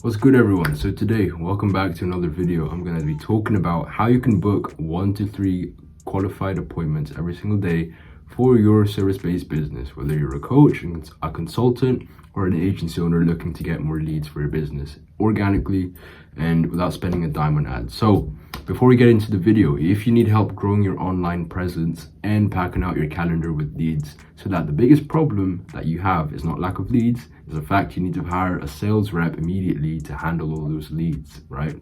What's good, everyone? So today, welcome back to another video. I'm going to be talking about how you can book 1 to 3 qualified appointments every single day for your service-based business, whether you're a coach, a consultant, or an agency owner looking to get more leads for your business organically and without spending a dime on ads. So before we get into the video, if you need help growing your online presence and packing out your calendar with leads, so that the biggest problem that you have is not lack of leads, is the fact you need to hire a sales rep immediately to handle all those leads, right?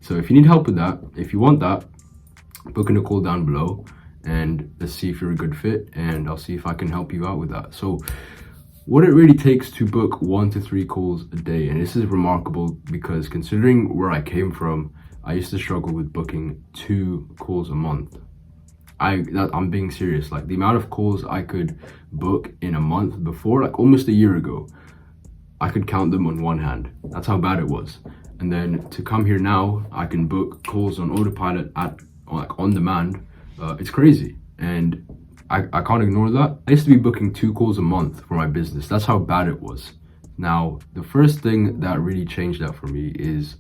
So if you need help with that, if you want that, book in a call down below and let's see if you're a good fit, and I'll see if I can help you out with that. So what it really takes to book 1 to 3 calls a day, and this is remarkable because considering where I came from, I used to struggle with booking 2 calls a month. I'm being serious. Like the amount of calls I could book in a month before, like almost a year ago, I could count them on one hand. That's how bad it was. And then to come here now, I can book calls on autopilot on demand. It's crazy, and I can't ignore that. I used to be booking 2 calls a month for my business. That's how bad it was. Now, the first thing that really changed that for me is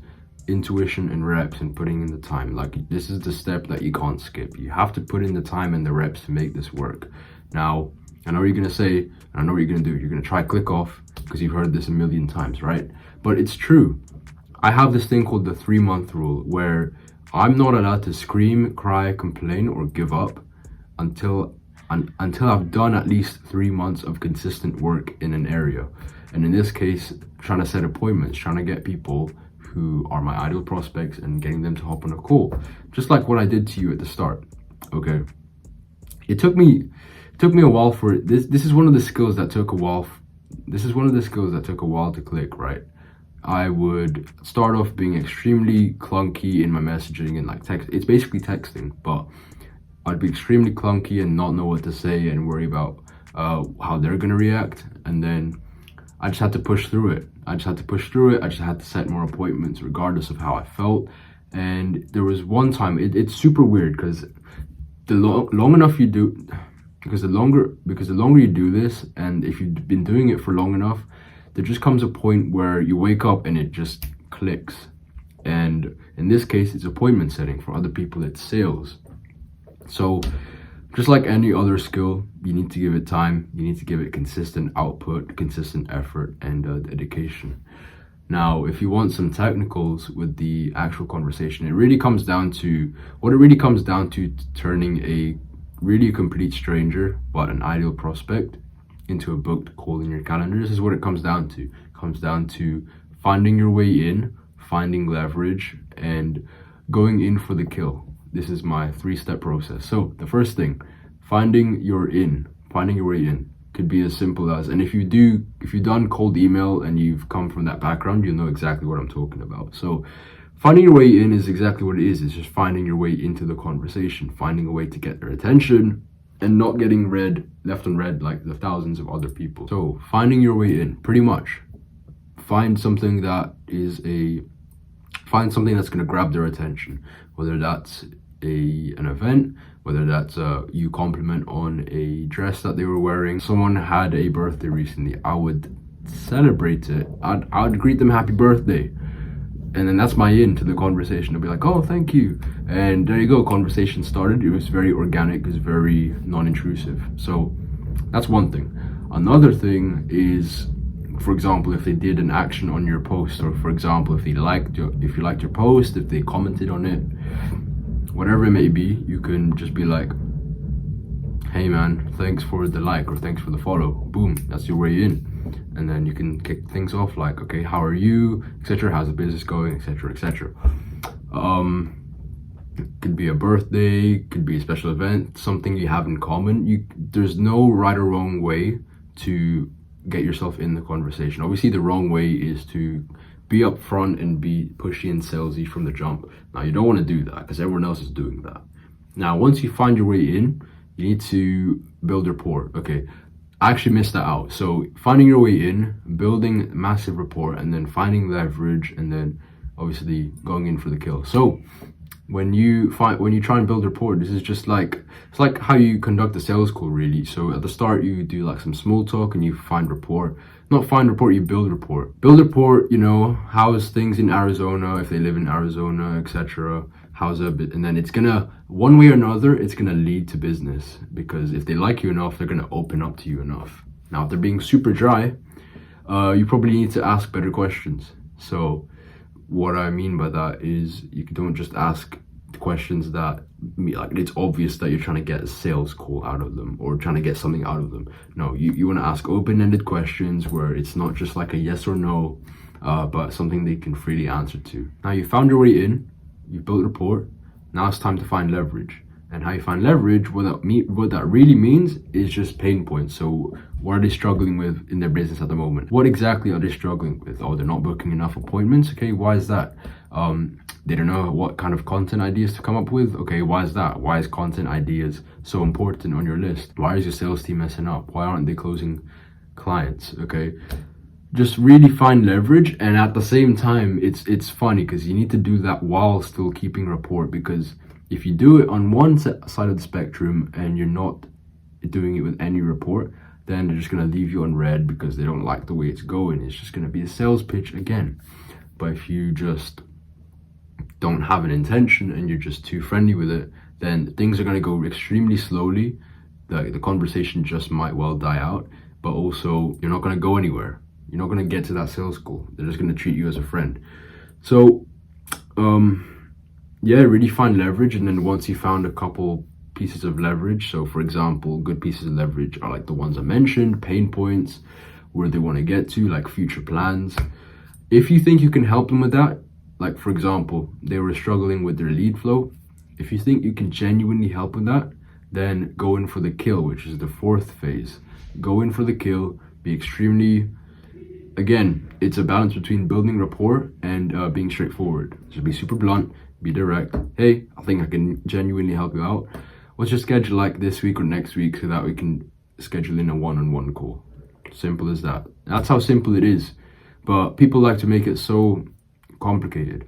intuition and reps and putting in the time. Like, this is the step that you can't skip. You have to put in the time and the reps to make this work. Now, I know what you're gonna say, and I know what you're gonna do. You're gonna try click off because you've heard this a million times, right? But it's true. I have this thing called the 3-month rule where I'm not allowed to scream, cry, complain, or give up until I've done at least 3 months of consistent work in an area. And in this case, trying to set appointments, trying to get people who are my ideal prospects and getting them to hop on a call, just like what I did to you at the start. Okay, it took me a while for it. This is one of the skills that took a while. This is one of the skills that took a while to click, right? I would start off being extremely clunky in my messaging and like text. It's basically texting, but I'd be extremely clunky and not know what to say and worry about how they're gonna react. And then I just had to push through it. I just had to set more appointments regardless of how I felt. And there was one time, it's super weird because the longer you do this, and if you've been doing it for long enough, there just comes a point where you wake up and it just clicks. And in this case, it's appointment setting. For other people, it's sales. So just like any other skill, you need to give it time. You need to give it consistent output, consistent effort, and dedication. Now, if you want some technicals with the actual conversation, it really comes down to turning a really complete stranger, but an ideal prospect, into a booked call in your calendar. This is what it comes down to. It comes down to finding your way in, finding leverage, and going in for the kill. This is my 3-step process. So the first thing, finding your way in could be as simple as, and if you've done cold email and you've come from that background, you'll know exactly what I'm talking about. So finding your way in is exactly what it is. It's just finding your way into the conversation, finding a way to get their attention and not getting left on red like the thousands of other people. So finding your way in, pretty much. Find something that's gonna grab their attention, whether that's an event, whether that's you compliment on a dress that they were wearing. Someone had a birthday recently, I would celebrate it. I would greet them happy birthday, and then that's my in to the conversation. I'll be like, oh, thank you, and there you go, conversation started. It was very organic, it was very non-intrusive. So that's one thing. Another thing is, for example, if they did an action on your post, or for example, if you liked your post, if they commented on it, whatever it may be, you can just be like, hey man, thanks for the like, or thanks for the follow. Boom, that's your way in. And then you can kick things off like, okay, how are you, etc., how's the business going, etc., etc. Could be a birthday, could be a special event, something you have in common. There's no right or wrong way to get yourself in the conversation. Obviously, the wrong way is to be upfront and be pushy and salesy from the jump. Now, you don't want to do that because everyone else is doing that. Now, once you find your way in, you need to build rapport. Okay, I actually missed that out. So finding your way in, building massive rapport, and then finding leverage, and then obviously going in for the kill. So when you try and build rapport, this is just like, it's like how you conduct a sales call, really. So at the start, you do like some small talk and you find rapport. not find rapport, you build rapport. Build rapport, you know, how's things in Arizona, if they live in Arizona, etc. How's a bit, and then it's gonna, one way or another, it's gonna lead to business, because if they like you enough, they're gonna open up to you enough. Now, if they're being super dry, you probably need to ask better questions. So what I mean by that is you don't just ask questions that, like, it's obvious that you're trying to get a sales call out of them or trying to get something out of them. No, you want to ask open-ended questions where it's not just like a yes or no, but something they can freely answer to. Now, you found your way in, you've built rapport. Now it's time to find leverage. And how you find leverage, what that really means is just pain points. So what are they struggling with in their business at the moment? What exactly are they struggling with? Oh, they're not booking enough appointments. Okay, why is that? They don't know what kind of content ideas to come up with. Okay, why is that? Why is content ideas so important on your list? Why is your sales team messing up? Why aren't they closing clients? Okay, just really find leverage. And at the same time, it's funny because you need to do that while still keeping rapport, because if you do it on one side of the spectrum and you're not doing it with any rapport, then they're just going to leave you on red because they don't like the way it's going. It's just going to be a sales pitch again. But if you just don't have an intention and you're just too friendly with it, then things are going to go extremely slowly. The conversation just might well die out, but also you're not going to go anywhere. You're not going to get to that sales goal. They're just going to treat you as a friend. So, yeah, really find leverage. And then once you found a couple pieces of leverage, so for example, good pieces of leverage are like the ones I mentioned, pain points, where they want to get to, like future plans. If you think you can help them with that, like for example, they were struggling with their lead flow. If you think you can genuinely help with that, then go in for the kill, which is the fourth phase. Go in for the kill, be extremely, again, it's a balance between building rapport and being straightforward. So be super blunt, be direct. Hey, I think I can genuinely help you out. Let's just schedule like this week or next week so that we can schedule in a one-on-one call. Simple as that. That's how simple it is. But people like to make it so complicated.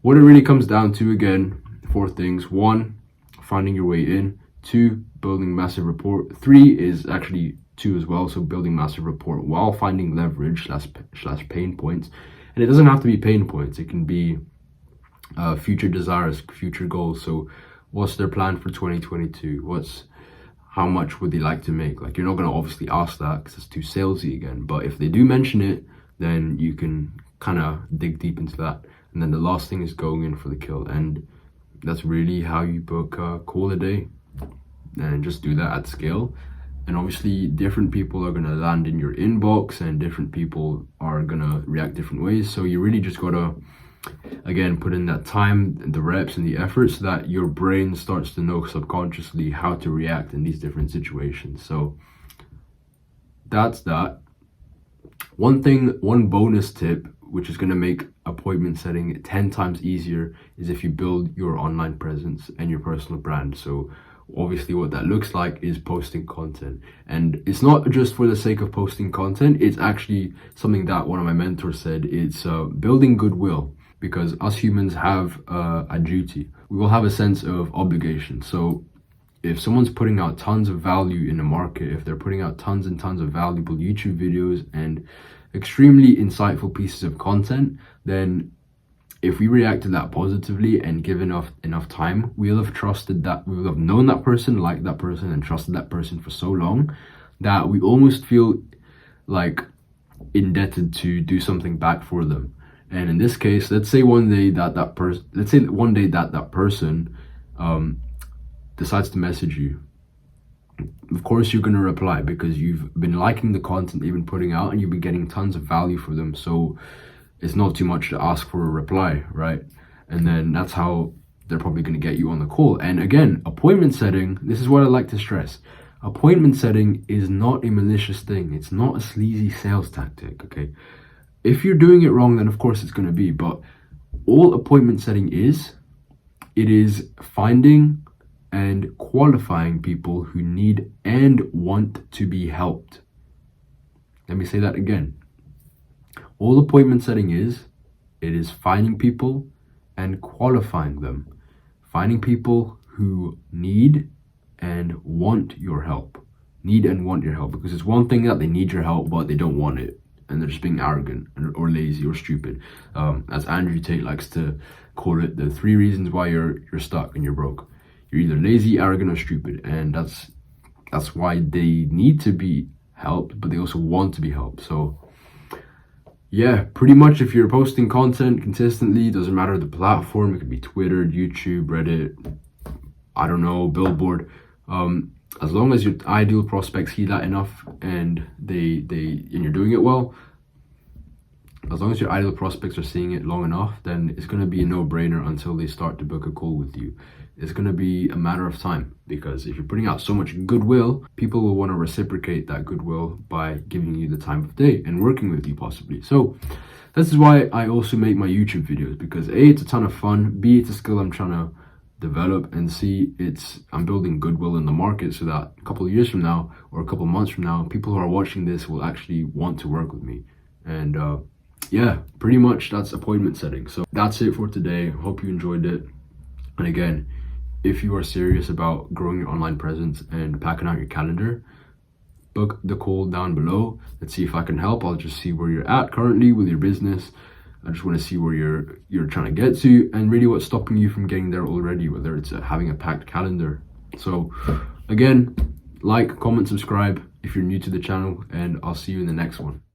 What it really comes down to, again, 4 things. 1, finding your way in. 2, building massive rapport. 3 is actually 2 as well. So building massive rapport while finding leverage slash pain points. And it doesn't have to be pain points. It can be future desires, future goals. So what's their plan for 2022? How much would they like to make? Like, you're not going to obviously ask that because it's too salesy again. But if they do mention it, then you can kind of dig deep into that. And then the last thing is going in for the kill. And that's really how you book a call a day. And just do that at scale. And obviously different people are going to land in your inbox and different people are going to react different ways. So you really just got to, again, put in that time and the reps and the effort so that your brain starts to know subconsciously how to react in these different situations. So that's that. One bonus tip, which is going to make appointment setting 10 times easier, is if you build your online presence and your personal brand. So obviously what that looks like is posting content, and it's not just for the sake of posting content. It's actually something that one of my mentors said. It's building goodwill, because us humans have a duty. We will have a sense of obligation. So if someone's putting out tons of value in the market, if they're putting out tons and tons of valuable YouTube videos and extremely insightful pieces of content, then if we react to that positively and give enough time, we'll have trusted that, we will have known that person, liked that person, and trusted that person for so long that we almost feel like indebted to do something back for them. And in this case, let's say one day that person decides to message you. Of course you're going to reply because you've been liking the content they've been putting out and you've been getting tons of value for them. So it's not too much to ask for a reply, right? And then that's how they're probably going to get you on the call. And again, appointment setting, this is what I like to stress. Appointment setting is not a malicious thing. It's not a sleazy sales tactic, okay? If you're doing it wrong, then of course it's going to be. But all appointment setting is, it is finding and qualifying people who need and want to be helped. Let me say that again. All appointment setting is, it is finding people and qualifying them. Finding people who need and want your help. Need and want your help. Because it's one thing that they need your help, but they don't want it. and they're just being arrogant or lazy or stupid. As Andrew Tate likes to call it, the 3 reasons why you're stuck and you're broke. You're either lazy, arrogant, or stupid, and that's why they need to be helped, but they also want to be helped. So yeah, pretty much if you're posting content consistently, doesn't matter the platform, it could be Twitter, YouTube, Reddit, I don't know, Billboard, as long as your ideal prospects see that enough and and you're doing it well, as long as your ideal prospects are seeing it long enough, then it's going to be a no-brainer until they start to book a call with you. It's going to be a matter of time, because if you're putting out so much goodwill, people will want to reciprocate that goodwill by giving you the time of day and working with you possibly. So this is why I also make my YouTube videos, because A, it's a ton of fun, B, it's a skill I'm trying to develop, and C, I'm building goodwill in the market so that a couple of years from now or a couple of months from now, people who are watching this will actually want to work with me. And yeah, pretty much that's appointment setting. So that's it for today. Hope you enjoyed it. And again, if you are serious about growing your online presence and packing out your calendar, book the call down below. Let's see if I can help. I'll just see where you're at currently with your business. I just want to see where you're trying to get to, and really what's stopping you from getting there already, whether it's having a packed calendar. So again, like, comment, subscribe if you're new to the channel, and I'll see you in the next one.